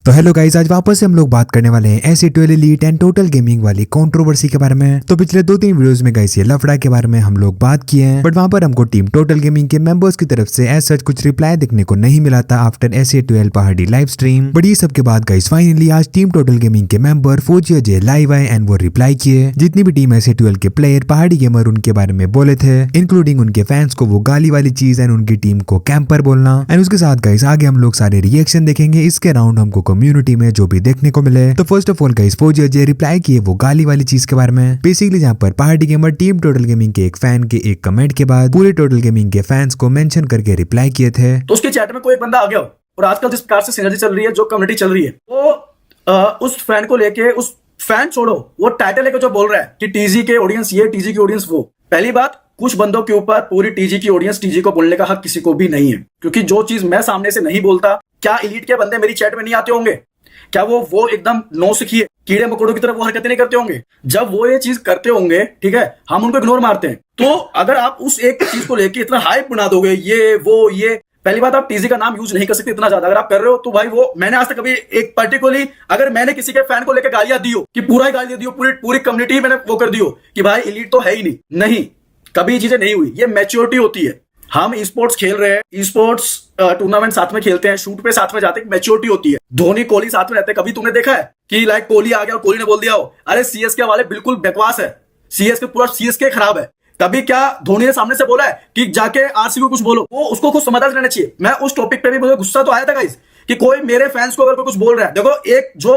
तो hello guys, आज वापस से हम लोग बात करने वाले हैं SE12 elite and total gaming वाली कंट्रोवर्सी के बारे में। तो पिछले 2-3 वीडियोस में गाइस ये लफड़ा के बारे में हम लोग बात किए हैं, बट वहां पर हमको टीम टोटल गेमिंग के मेंबर्स की तरफ से एज सच कुछ रिप्लाई देखने को नहीं मिला था आफ्टर SE12 पहाड़ी लाइव स्ट्रीम। बट ये सब के बाद गाइस फाइनली आज टीम टोटल गेमिंग के मेंबर फौजी अजय लाइव आए एंड वो रिप्लाई किए। जितनी भी टीम SE12 के प्लेयर पहाड़ी गेमर उनके बारे में बोले थे, इंक्लूडिंग उनके फैंस को वो गाली वाली चीज एंड उनकी टीम को कैंपर बोलना। एंड उसके साथ गाइस आगे हम लोग सारे रिएक्शन देखेंगे इसके अराउंड हमको कम्युनिटी में जो भी देखने को मिले। तो फर्स्ट ऑफ ऑल गाइस फौजी अजय रिप्लाई किए वो गाली वाली चीज के बारे में, बेसिकली जहां पर पहाड़ी गेमर टीम टोटल गेमिंग के एक फैन के एक कमेंट के बाद पूरे टोटल गेमिंग के फैंस को मेंशन करके रिप्लाई किए थे। तो उसके चैट में कोई एक बंदा आ गया और आजकल जिस प्रकार से सिनर्जी चल रही है, जो कम्युनिटी चल रही है, वो उस फैन को लेके, उस फैन छोड़ो, वो टाइटल लेके जो बोल रहा है कि टीजी के ऑडियंस ये, टीजी की ऑडियंस वो। पहली बात, कुछ बंदों के ऊपर पूरी टीजी की ऑडियंस, टीजी को बोलने का हक किसी को भी नहीं है, क्योंकि जो चीज मैं सामने से नहीं बोलता, क्या एलीट के बंदे मेरी चैट में नहीं आते होंगे? क्या वो एकदम नौ सिखिए कीड़े मकोड़ों की तरह वो हरकतें नहीं करते होंगे? जब वो ये चीज करते होंगे, ठीक है, हम उनको इग्नोर मारते हैं। तो अगर आप उस एक चीज को लेके इतना हाइप बना दोगे, ये पहली बात, आप टीजी का नाम यूज नहीं कर सकते इतना ज्यादा। अगर आप कर रहे हो तो भाई, वो मैंने आज तक कभी एक पर्टिकुलरली, अगर मैंने किसी के फैन को लेकर गालियां दी हो कि पूरा ही गाली दी हो, पूरी कम्युनिटी मैंने वो कर दी हो कि भाई एलीट तो है ही नहीं, कभी ये चीजें नहीं हुई। ये मैच्योरिटी होती है। हम स्पोर्ट्स खेल रहे हैं, स्पोर्ट्स टूर्नामेंट साथ में खेलते हैं, शूट पे साथ में जाते हैं, मैच्योरिटी होती है। धोनी कोहली साथ में रहते हैं। कभी तुमने देखा है कि लाइक कोहली आ गया और कोहली ने बोल दिया हो अरे सीएसके वाले बिल्कुल बकवास है, पूरा सीएसके खराब है? कभी क्या धोनी ने सामने से बोला है कि जाके आरसीबी को कुछ बोलो? वो उसको खुद समझदार रहना चाहिए। मैं उस टॉपिक पे भी मुझे गुस्सा तो आया था गाइस कि कोई मेरे फैंस को अगर कोई कुछ बोल रहा है, देखो एक जो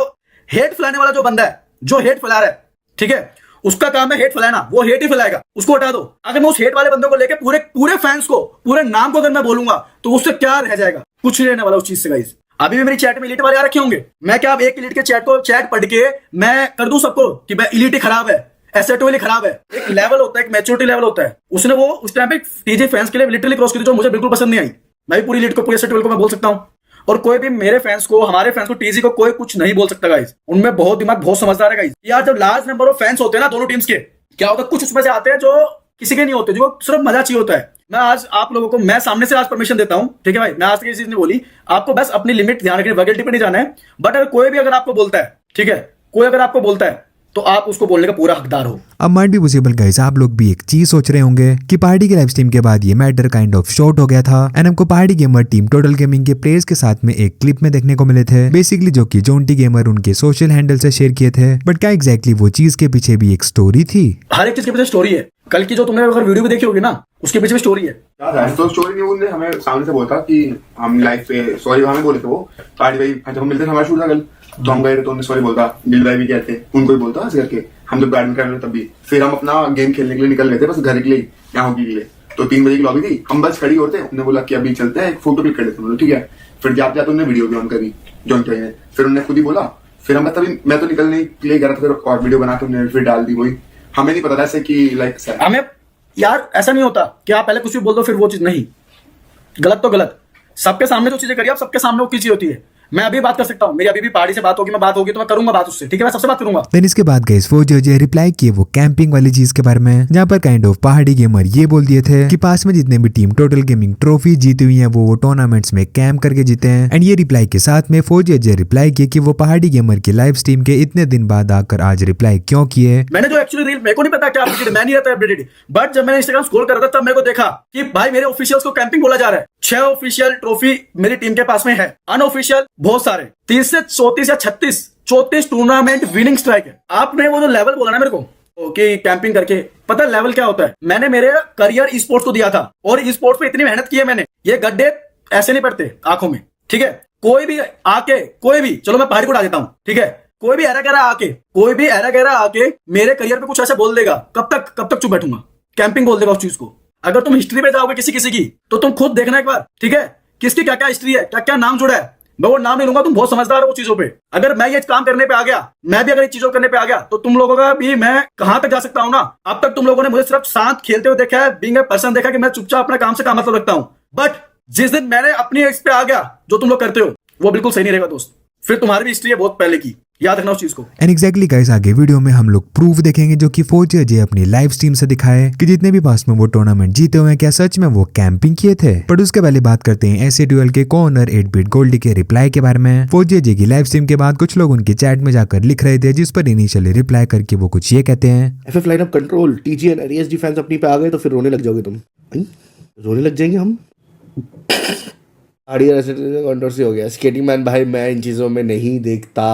हेट फैलाने वाला जो बंदा है, जो हेट फैला रहा है, ठीक है, उसका काम है हेट फैलाना, वो हेट ही फैलाएगा, उसको हटा दो। अगर मैं उस हेट वाले बंदों को लेकर पूरे फैंस को, पूरे नाम को अगर मैं बोलूंगा तो उससे क्या रह जाएगा? कुछ नहीं रहने वाला उस चीज से गाइस। अभी भी मेरी चैट में एलीट वाले आ रखे होंगे। मैं क्या अब एक एलीट के चैट पढ़ के मैं कर दूं सबको कि भाई एलीट खराब है, SE12 खराब है? एक लेवल होता है, एक मैच्योरिटी लेवल होता है। उसने वो उस टाइम पे टीजे फैंस के लिए लिटरली क्रॉस की, जो मुझे बिल्कुल पसंद नहीं आई। मैं भी पूरी एलीट को, पूरे SE12 को मैं बोल सकता हूं, और कोई भी मेरे फैंस को, हमारे फैंस को, टीजी को कोई कुछ नहीं बोल सकता गाइस। उनमें बहुत दिमाग, बहुत समझदार है गाइस। यार जब लार्ज नंबर ऑफ फैंस होते हैं ना दोनों टीम्स के, क्या होता है, कुछ उसमें से आते हैं जो किसी के नहीं होते, जो सिर्फ मजा चाहिए होता है। मैं आज आप लोगों को, मैं सामने से आज परमिशन देता हूं, ठीक है भाई, मैं आज तक ये चीज नहीं बोली। आपको बस अपनी लिमिट ध्यान रखनी, वैलिडिटी पे नहीं जाना है। बट अगर कोई भी अगर आपको बोलता है, ठीक है, कोई अगर आपको बोलता है तो आप उसको बोलने का पूरा हकदार हो। अब माइट भी पॉसिबल गाइस, आप लोग भी एक चीज सोच रहे होंगे कि पहाड़ी के लाइव स्ट्रीम के बाद ये मैटर काइंड ऑफ शॉर्ट हो गया था एंड हमको पहाड़ी गेमर टीम टोटल गेमिंग के प्लेयर्स के साथ में एक क्लिप में देखने को मिले थे, बेसिकली जो कि जोंटी गेमर उनके सोशल हैंडल से शेयर किए थे। बट क्या एग्जैक्टली वो चीज के पीछे भी एक स्टोरी थी? हर एक चीज के पीछे स्टोरी है। कल की जो तुमने अगर वीडियो भी देखी होगी ना, उसके पीछे भी स्टोरी है। तो स्टोरी नहीं, उन्होंने हमें सामने से बोला कि हम लाइव पे सॉरी हमें बोले थे वो पहाड़ी भाई, जब हम मिलते थे हमारा शूट था कल, तो हम गए तो उन्होंने सॉरी बोलता, दिल भाई भी कहते उनको ही बोलता हंस करके। हम जब बैडमिंटन कर रहे थे तब भी, फिर हम अपना गेम खेलने के लिए निकल गए थे, बस घर के लिए या हॉकी के लिए। तो 3 बजे की लॉबी थी, हम बस खड़ी होते, उन्होंने बोला कि अभी चलते हैं, एक फोटो क्लिक कर लेते हैं, ठीक है। फिर जाते जाते उन्होंने वीडियो भी ऑन करी जॉइन किया, फिर उन्होंने खुद ही बोला। फिर हम तभी, मैं तो निकलने के लिए गया था, फिर और वीडियो बना के उन्होंने फिर डाल दी। वही हमें नहीं पता था ऐसे कि लाइक हमें, यार ऐसा नहीं होता कि आप पहले कुछ भी बोल दो फिर वो चीज नहीं, गलत तो गलत। सबके सामने जो चीजें करिए आप, सबके सामने वो की चीज होती है। मैं अभी बात कर सकता हूँ, मेरी अभी भी पहाड़ी से बात होगी, मैं बात होगी तो मैं करूंगा बात उससे, ठीक है, मैं सबसे बात करूंगा। देन इसके बाद गाइस फौजी अजय रिप्लाई किए वो कैंपिंग वाली चीज के बारे में, जहां पर काइंड ऑफ पहाड़ी गेमर ये बोल दिए थे कि पास में जितने भी टीम टोटल गेमिंग ट्रॉफी जीती हुई है वो टूर्नामेंट्स में कैंप करके जीते हैं। एंड ये रिप्लाई के साथ में फौजी अजय रिप्लाई किए कि वो पहाड़ी गेमर की लाइव स्ट्रीम के इतने दिन बाद आकर आज रिप्लाई क्यों किए। मैंने जो एक्चुअली रील, मेरे को नहीं पता क्या अपडेटेड, मैं नहीं रहता अपडेटेड, बट जब मैंने इंस्टाग्राम स्क्रॉल कर रहा था तब मेरे को देखा कि भाई मेरे ऑफिशियल्स को कैंपिंग बोला जा रहा है। 6 ऑफिशियल ट्रॉफी मेरी टीम के पास में है, अनऑफिशियल बहुत सारे, 30 से 34 या 34 टूर्नामेंट विनिंग स्ट्राइक है। आपने वो जो लेवल बोला ना मेरे को कि कैंपिंग करके, पता लेवल क्या होता है? मैंने मेरे करियर स्पोर्ट्स को दिया था और स्पोर्ट्स पे इतनी मेहनत की है मैंने। ये गड्ढे ऐसे नहीं पड़ते आंखों में, ठीक है। कोई भी आके, कोई भी, चलो मैं पहाड़ी को उड़ा देता हूं, ठीक है, कोई भी एरा गैरा आके मेरे करियर पे कुछ ऐसा बोल देगा, कब तक चुप बैठूंगा? कैंपिंग बोल देगा उस चीज को। अगर तुम हिस्ट्री पे जाओगे किसी की, तो तुम खुद देखना एक बार, ठीक है, किसकी क्या क्या हिस्ट्री है, क्या क्या नाम जुड़ा है। मैं वो नाम नहीं लूंगा, तुम बहुत समझदार हो वो चीजों पे। अगर मैं ये काम करने पे आ गया, मैं भी अगर ये चीजों करने पे आ गया, तो तुम लोगों का भी मैं कहां तक जा सकता हूं ना। अब तक तुम लोगों ने मुझे सिर्फ साथ खेलते हुए देखा है, बीइंग अ पर्सन देखा कि मैं चुपचाप अपने काम से काम मतलब रखता हूं। बट जिस दिन मैंने अपनी इस पे आ गया, जो तुम लोग करते हो वो बिल्कुल सही नहीं रहेगा दोस्त। फिर तुम्हारी भी हिस्ट्री है बहुत पहले की, याद रखना उस चीज को। एंड एग्जैक्टली गाइस, आगे वीडियो में हम लोग प्रूफ देखेंगे जो कि फौजी अजय अपनी लाइव स्ट्रीम से दिखाए कि जितने भी पास में वो टूर्नामेंट जीते हुए हैं क्या सच में वो कैंपिंग किए थे। बट उसके पहले बात करते हैं ऐसे ड्यूअल के को-ओनर 8-बिट गोल्डी के रिप्लाई के बारे में। फौजी अजय की लाइव स्ट्रीम के बाद कुछ लोग उनके चैट में जाकर लिख रहे थे, जिस पर इनिशियली रिप्लाई करके वो कुछ ये कहते हैं। FF lineup control, TG and ASG fans अपनी पे आ गए तो फिर रोने लग जाओगे तुम। रोने लग जाएंगे हम। कंट्रोवर्सी हो गया। स्केटिंग मैन भाई मैं इन चीज़ों में नहीं देखता।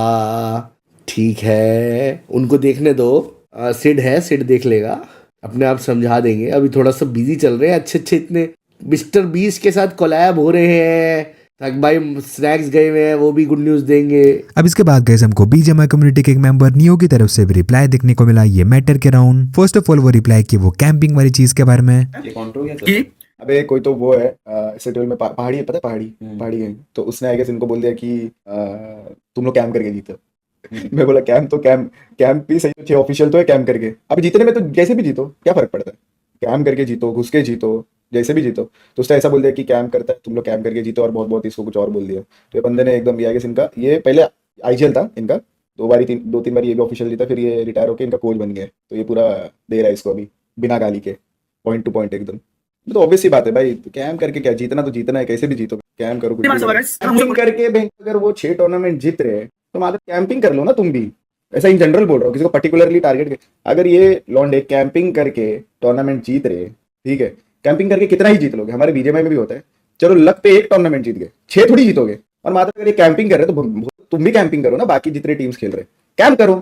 ठीक है, उनको देखने दो। सिड है, सिड देख लेगा, अपने आप समझा देंगे। अभी थोड़ा सा बिजी चल रहे हैं। अच्छे अच्छे इतने मिस्टर बीस के साथ कोलैब हो रहे हैं। तक भाई स्नैक्स गए हुए हैं, वो भी गुड न्यूज़ देंगे। अब इसके बाद गैस हमको बीजेएमआई कम्युनिटी के एक मेंबर नियो की तरफ से भी रिप्लाई देखने को मिला ये मैटर के राउंड। फर्स्ट ऑफ ऑल वो रिप्लाई की वो कैंपिंग वाली चीज के बारे में कि अबे कोई तो वो है सेटल में पहाड़ी है, पता है पहाड़ी है। तो उसने आई गेस इनको बोल दिया कि तुम लोग कैंप करके जीतो। मैं बोला कैंप भी सही अच्छे ऑफिशियल तो है कैंप करके। अब जीतने में तो जैसे भी जीतो क्या फर्क पड़ता है, कैंप करके जीतो, घुस के जीतो, जैसे भी जीतो। तो उसने ऐसा बोल दिया कि कैंप करता है, तुम लोग कैंप करके जीतो, और बहुत बहुत इसको कुछ और बोल दिया। तो ये बंदे ने एकदम आई गेस इनका ये पहले IGL था इनका, दो तीन बार ये भी ऑफिशियल जीता, फिर ये रिटायर होकर इनका कोच बन गया। तो ये पूरा दे रहा है इसको अभी बिना गाली के, पॉइंट टू पॉइंट एकदम। तो ऑब्वियस सी बात है भाई, कैंप करके क्या जीतना, तो जीतना है, कैसे भी जीतो, कैंप करो। कैंपिंग करके भाई अगर वो 6 टूर्नामेंट जीत रहे हैं तो मतलब कैंपिंग कर लो ना तुम भी। ऐसा इन जनरल बोल रहा हूँ, किसी को पर्टिकुलरली टारगेट कर। अगर ये लॉन्डे कैंपिंग करके टूर्नामेंट जीत रहे, ठीक है, कैंपिंग करके कितना ही जीत लोगे, हमारे बीजेएमआई में भी होता है। चलो लक पे 1 टूर्नामेंट जीत गए, 6 थोड़ी जीतोगे। और मात्र अगर ये कैंपिंग कर रहे तो तुम भी कैंपिंग करो ना, बाकी जितने टीम्स खेल रहे कैंप करो।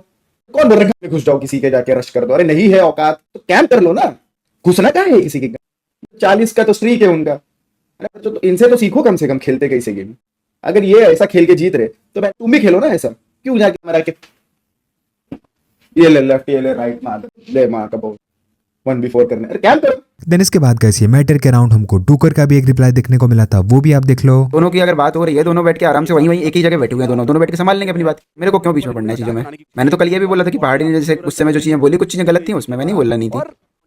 कौन बोल रहा है घुस जाओ किसी के जाके रश कर दो, अरे नहीं है औकात तो कैंप कर लो ना, घुसना क्या है किसी के। 40 का तो स्ट्रीक है उनका, अरे तो इनसे तो सीखो कम से कम खेलते कैसे गेम। अगर ये ऐसा खेल के जीत रहे तो भाई तुम भी खेलो ना ऐसा, क्यों जाके मरा के ये ले लेफ्ट ये ले राइट मार ले मार का बहुत 1v4 करने, अरे कैंप करो। देन इसके बाद गैस ये मैटर के राउंड हमको डूकर का भी एक रिप्लाई देखने को मिला था, वो भी आप देख लो। दोनों की अगर बात हो रही है, दोनों बैठ के आराम से वहीं एक ही जगह बैठे हुए हैं, दोनों बैठ के संभाल लेंगे अपनी बात। मेरे को क्यों बीच में पड़ना है चीजों में। मैंने तो कल ये भी बोला था कि पहाड़ी ने जैसे उस समय जो चीजें बोली, कुछ चीजें गलत थी उसमें, मैं नहीं बोलना नहीं थी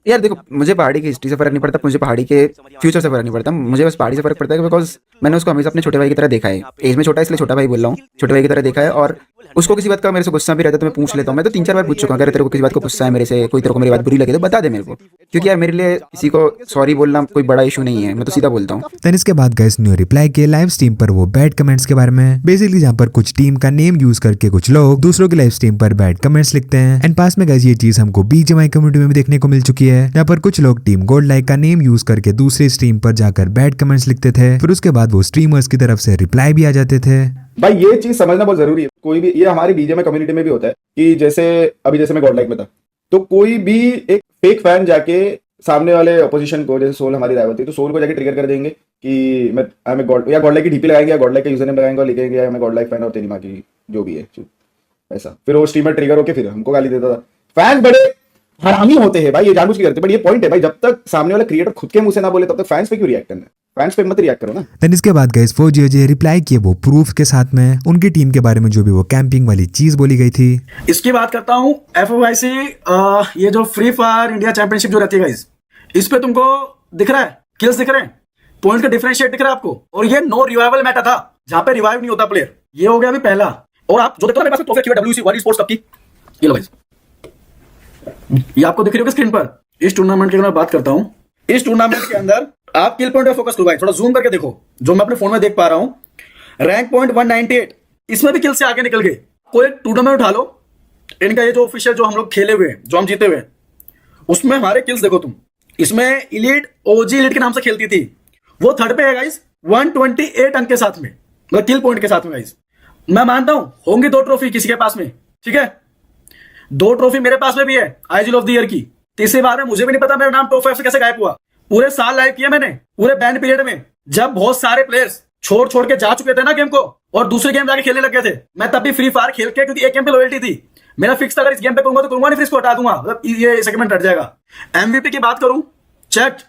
यार। देखो मुझे पहाड़ी की हिस्ट्री से फर्क नहीं पड़ता, मुझे पहाड़ी के फ्यूचर से फर्क नहीं पड़ता, मुझे बस पहाड़ी से फर्क पड़ता है बिकॉज मैंने उसको हमेशा अपने छोटे भाई की तरह देखा है। एज में छोटा है इसलिए छोटा भाई बोल रहा हूँ, छोटे भाई की तरह देखा है। और उसको किसी बात का मेरे से गुस्सा भी रहता है तो मैं पूछ लेता हूँ। मैं तो 3-4 बार पूछ चुका हूँ, अगर तेरे को किसी बात को गुस्सा है मेरे से, कोई तेरे को मेरी बात बुरी लगे तो बता दे मेरे को, क्योंकि यार मेरे लिए किसी को सॉरी बोलना कोई बड़ा इशू नहीं है, मैं तो सीधा बोलता हूँ। देन इसके बाद गैस न्यू रिप्लाई के लाइव स्ट्रीम पर वो बैड कमेंट्स के बारे में, बेसिकली जहाँ पर कुछ टीम का नेम यूज करके कुछ लोग दूसरों की लाइव स्ट्रीम पर बैड कमेंट्स लिखते हैं। एंड पास में गैस ये चीज हमको बीजेएमआई कम्युनिटी में भी देखने को मिल चुकी है, जहाँ पर कुछ लोग टीम गोल्ड लाइक का नेम यूज करके दूसरे स्ट्रीम पर जाकर बैड कमेंट्स लिखते थे, फिर उसके बाद वो स्ट्रीमर्स की तरफ से रिप्लाई भी आ जाते थे। भाई ये चीज समझना बहुत जरूरी है। कोई भी, ये हमारी बीजेएमआई कम्युनिटी में भी होता है कि जैसे मैं गॉड लाइक में था, तो कोई भी एक फेक फैन जाके सामने वाले अपोजिशन को, जैसे सोल हमारी राइवल थी, तो सोल को जाके ट्रिगर कर देंगे कि मैं गॉड लाइक की डीपी लगाएंगे या गॉड लाइक का यूजर नेम लगाएंगे और लिखेंगे मैं गॉड लाइक फैन और तेरी माँ की जो भी है ऐसा। फिर वो स्ट्रीमर ट्रिगर होके फिर हमको गाली देता था। फैन बड़े हरामी होते हैं भाई, ये जानबूझ के करते हैं। बट ये पॉइंट है भाई, जब तक सामने वाला क्रिएटर खुद के मुंह से ना बोले तब तक फैंस पे क्यों रिएक्ट करना है, फैंस पे मत रिएक्ट करो ना। देन इसके बाद गाइस फौजी अजय रिप्लाई किए वो प्रूफ के साथ में उनकी टीम के बारे में जो भी वो कैंपिंग वाली चीज बोली गई थी। इसकी बात करता हूं FOIC, ये जो फ्री फायर इंडिया चैंपियनशिप जो रहती है गाइस, इस पे तुमको दिख रहा है, किल्स दिख रहे हैं, पॉइंट का डिफरेंशिएट दिख रहा है आपको। और ये नो रिवाइवल मैटर था, जहां पे रिवाइव नहीं होता प्लेयर। ये हो गया अभी पहला। और आप जो देखो मेरे पास ट्रॉफी की WC वर्ल्ड स्पोर्ट्स कप की, ये लो गाइस, ये आपको दिख रही होगी स्क्रीन पर। इस टूर्नामेंट की मैं बात करता हूं, इस टूर्नामेंट के अंदर आप किल पॉइंट पे फोकस करो भाई, थोड़ा जूम करके देखो, जो मैं अपने फोन में देख पा रहा हूं। रैंक पॉइंट 198, इसमें भी किल से आगे निकल गए। कोई टूर्नामेंट उठा लो इनका, ये जो ऑफिशियल जो हम लोग खेले हुए, जो हम जीते हुए, उसमें हमारे किल्स देखो तुम। इसमें इलीट OG इलीट के नाम से खेलती थी, वो थर्ड पे है गाइस 128 अंक के साथ में, मतलब किल पॉइंट के साथ में गाइस। मैं मानता हूं होंगी 2 ट्रॉफी किसी के पास में, ठीक है, 2 ट्रॉफी मेरे पास में भी है आईजीएल ऑफ द ईयर की। तीसरी बार में मुझे भी नहीं पता मेरा नाम टॉप 5 से कैसे गायब हुआ। पूरे साल लाइव किया मैंने, पूरे बैन पीरियड में, जब बहुत सारे प्लेयर्स छोड़ के जा चुके थे ना गेम को और दूसरे गेम जाके खेलने लग गए थे। मैं तब भी फ्री फायर खेल के, क्योंकि एक गेम पे लॉयल्टी थी मेरा फिक्स था, अगर इस गेम पे करूंगा तो करूंगा, नहीं फिर इसको हटा दूंगा, मतलब ये सेगमेंट हट जाएगा। MVP की बात करूं, चैट,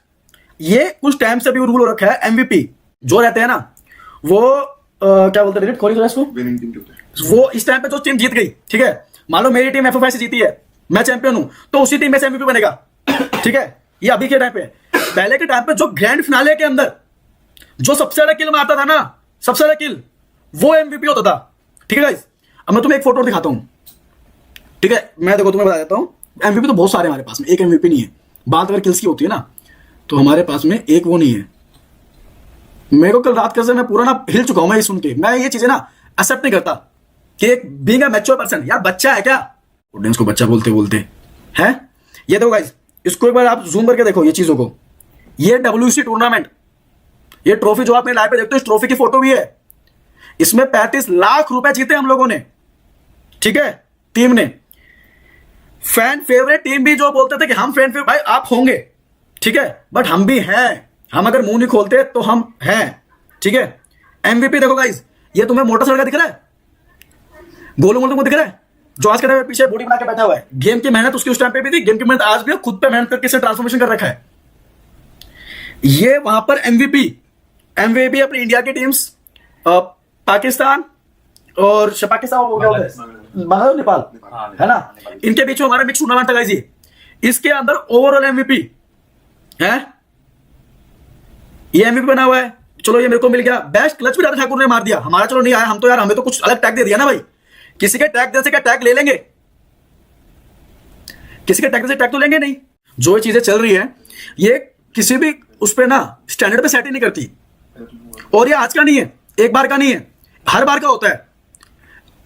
ये कुछ टाइम से भी रूल हो रखा है, MVP जो रहते हैं ना वो क्या बोलते हैं, वो इस टाइम पे जो टीम जीत गई, ठीक है, मान लो मेरी टीम FOI से जीती है, मैं चैंपियन हूं, तो उसी टीम में से MVP बनेगा, ठीक है। ये अभी के टाइम पे, पहले के टाइम पे जो ग्रैंड फिनाले के अंदर जो सबसे ज्यादा किल मारता था ना, सबसे ज्यादा किल, वो MVP होता था। ठीक है गाइस, अब मैं तुम्हें एक फोटो दिखाता हूँ, ठीक है। मैं देखो तुम्हें बता देता हूँ, एमवीपी तो बहुत सारे हमारे पास में, एक एमवीपी नहीं है। बात अगर किल्स की होती है ना, तो हमारे पास में एक वो नहीं है। मेरे को कल रात से मैं पूरा ना हिल चुका हूं, मैं ये सुन के। मैं ये चीजें ना एक्सेप्ट नहीं करता कि एक बीइंग अ मैच्योर पर्सन, यार बच्चा है क्या, ऑडियंस को बच्चा बोलते बोलते है। ये देखो गाइस, इसको एक बार आप जूम करके देखो ये चीजों को। ये WC टूर्नामेंट, ये ट्रॉफी जो आप मेरे लाइव पे देखते हो, इस ट्रॉफी की फोटो भी है। इसमें 35 लाख रुपए जीते हम लोगों ने, ठीक है, टीम ने। फैन फेवरेट टीम भी जो बोलते थे कि हम फैन फेवरेट, भाई आप होंगे, ठीक है, बट हम भी हैं। हम अगर मुंह नहीं खोलते तो हम हैं, ठीक है। एमवीपी देखो गाइस, ये तुम्हें मोटा सड़का दिख रहा है, गोलू मोलू को दिख रहा है, जो आज के टाइम में पीछे बॉडी बना के बैठा हुआ है। गेम की मेहनत उसकी उस टाइम पे भी थी, गेम की मेहनत आज भी है, खुद पे मेहनत करके इसे ट्रांसफॉर्मेशन कर रखा है। ये वहां पर एमवीपी अपनी इंडिया की टीम्स, पाकिस्तान और पाकिस्तान हो गया, बांग्लादेश, नेपाल, है ना, इनके बीच में हमारा मिक्स टूर्नामेंट था गाइस। इसके अंदर ओवरऑल एमवीपी है, ये एमवीपी बना हुआ है। चलो ये मेरे को मिल गया। बेस्ट क्लच भी राजा ठाकुर ने मार दिया, हमारा चलो नहीं आया, हम तो यार हमें तो कुछ अलग टैग दे दिया ना भाई। किसी के टैग देने से क्या टैग ले लेंगे, किसी के टैग से टैग तो लेंगे नहीं। जो ये चीजें चल रही है, ये किसी भी उस पे ना स्टैंडर्ड पे सेट ही नहीं करती। और ये आज का नहीं है, एक बार का नहीं है, हर बार का होता है।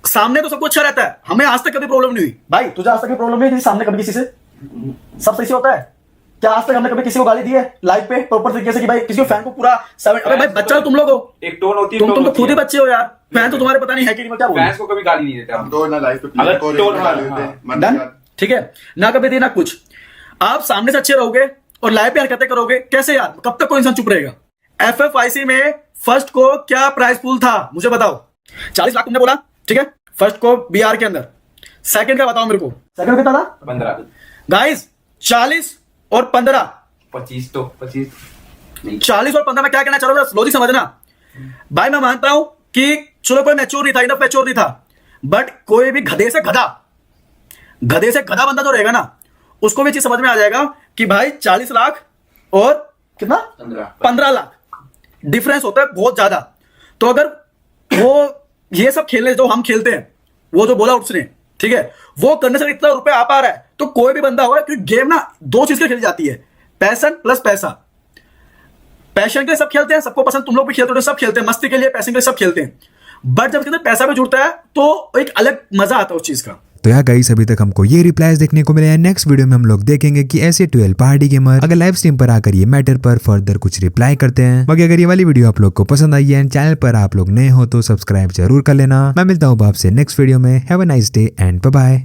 सामने तो सब कुछ अच्छा रहता है, हमें आज तक कभी प्रॉब्लम नहीं हुई भाई। तुझे आज तक की प्रॉब्लम नहीं हुई सामने कभी किसी से? सब सही से होता है क्या? आज तक हमने कभी किसी को गाली दी है लाइव पे प्रॉपर तरीके से कि भाई किसी को फैन को पूरा अरे भाई बच्चा तुम लोग हो, एक टोन होती है, तुम तो खुद ही बच्चे हो यार। फैन तो तुम्हारे पता नहीं है कि नहीं, क्या बोल फैंस को कभी गाली नहीं देते हम। तो ना लाइफ पे अगर को टोन गाली देते हैं, मन डन, यार। ठीक है ना, कभी दी ना कुछ। आप सामने से अच्छे रहोगे और लाइव पे हरकतें करोगे, कैसे यार? कब तक कोई इंसान चुप रहेगा? FFIC में फर्स्ट को क्या प्राइस पूल था मुझे बताओ? 40 लाख तुमने बोला, ठीक है, फर्स्ट को BR के अंदर। सेकंड का बताओ मेरे को, सेकंड कितना था? 15 गाइस 40 और 15, 25 तो 25 नहीं। 40 और 15 में क्या कहना चाह रहा हूं, लॉजिक समझना भाई। मैं मानता हूं कि चलो कोई मैच्योर नहीं था, इनफ मैच्योर नहीं था, बट कोई भी गधे से गधा बंदा जो रहेगा ना, उसको भी चीज समझ में आ जाएगा कि भाई 40 लाख और कितना, 15 लाख डिफरेंस होता है बहुत ज्यादा। तो अगर वो ये सब खेलने जो हम खेलते हैं, वो जो बोला उसने, ठीक है, वो करने से इतना रुपए आ पा रहा है, तो कोई भी बंदा होगा, क्योंकि गेम ना दो चीज के खेली जाती है, पैशन प्लस पैसा। पैशन के लिए सब खेलते हैं, सबको पसंद, तुम लोग भी खेलते हो, सब खेलते हैं, मस्ती के लिए, पैशन के लिए सब खेलते हैं, बट जब इसके अंदर पैसा भी जुड़ता है तो एक अलग मजा आता है उस चीज का। तो यार गाइस, अभी तक हमको ये रिप्लाईज देखने को मिले हैं। नेक्स्ट वीडियो में हम लोग देखेंगे कि ऐसे 12 पहाड़ी गेमर अगर लाइव स्ट्रीम पर आकर ये मैटर पर फर्दर कुछ रिप्लाई करते हैं। बाकी अगर ये वाली वीडियो आप लोग को पसंद आई है एंड चैनल पर आप लोग नए हो तो सब्सक्राइब जरूर कर लेना। मैं मिलता हूँ आपसे नेक्स्ट वीडियो में। Have a nice day and bye bye.